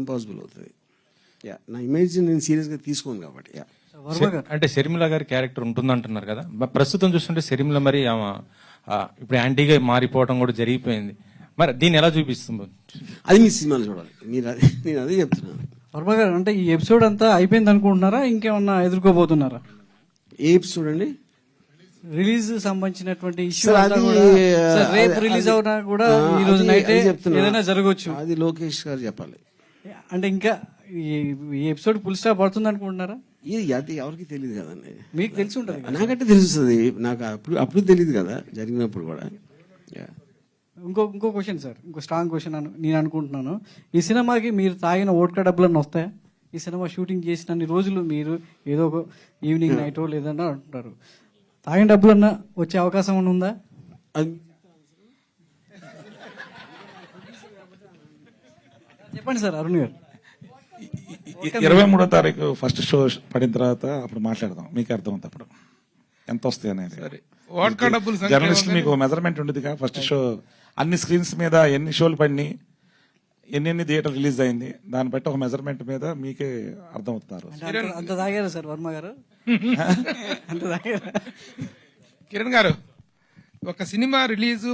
Impossible అవుతుంది. నా image నేను సీరియస్గా తీసుకోను కాబట్టి. అంటే షర్మిల గారి క్యారెక్టర్ ఉంటుందంటున్నారు కదా, ప్రస్తుతం చూస్తుంటే షర్మిల మరి ఇప్పుడు యాంటీగా మారిపోవడం కూడా జరిగిపోయింది. మరి దీన్ని ఎలా చూపిస్తుంది? అది మీ సినిమాలు చూడాలి. నేను అదే చెప్తున్నాను. వర్మ గారు, అంటే ఈ ఎపిసోడ్ అంతా అయిపోయింది అనుకుంటున్నారా, ఇంకేమన్నా ఎదుర్కోబోతున్నారా? ఏ ఎపిసోడ్ అండి? రిలీజ్ సంబంధించినటువంటి ఇష్యూ సార్, అది రేపు రిలీజ్ అవునా కూడా ఈ రోజు నైట్ ఏదైనా జరగవచ్చు. అది లోకేష్ గారు చెప్పాలి. అంటే ఇంకా ఈ ఎపిసోడ్ ఫుల్ స్టాప్ పడుతుంది అనుకుంటున్నారా? అది ఎవరికి తెలియదు కదండి. మీకు తెలిసి ఉంటుంది. నాకంటే తెలుస్తుంది. నాకు అప్పుడు తెలియదు కదా, జరిగినప్పుడు కూడా. ఇంకో క్వశ్చన్ సార్, ఇంకో స్ట్రాంగ్ క్వశ్చన్ నేను అనుకుంటున్నాను. ఈ సినిమాకి మీరు తాగిన ఓట్కా డబ్బులన్నీ వస్తాయా? ఈ సినిమా షూటింగ్ చేసిన రోజులు మీరు ఏదో ఒక ఈవినింగ్ నైట్ లేదన్నా అంటున్నారు, తాగిన డబ్బులన్నా వచ్చే అవకాశం ఏమైనా ఉందా? చెప్పండి సార్ అరుణ్ గారు. 23వ తారీఖు ఫస్ట్ షో పడిన తర్వాత అప్పుడు మాట్లాడదాం, మీకు అర్థం అప్పుడు ఎంత వస్తాయి అనేది. జర్నలిస్ట్ మీకు మెజర్మెంట్ ఉండేదిగా. ఫస్ట్ షో అన్ని స్క్రీన్స్ మీద ఎన్ని షోలు పడినాయి, ఎన్ని థియేటర్ రిలీజ్ అయింది, దాన్ని బట్టి ఒక మెజర్మెంట్ మీద మీకే అర్థం అవుతున్నారు. అంత తాగారా సార్ వర్మ గారు? అంత తాగారా? కిరణ్ గారు, ఒక సినిమా రిలీజ్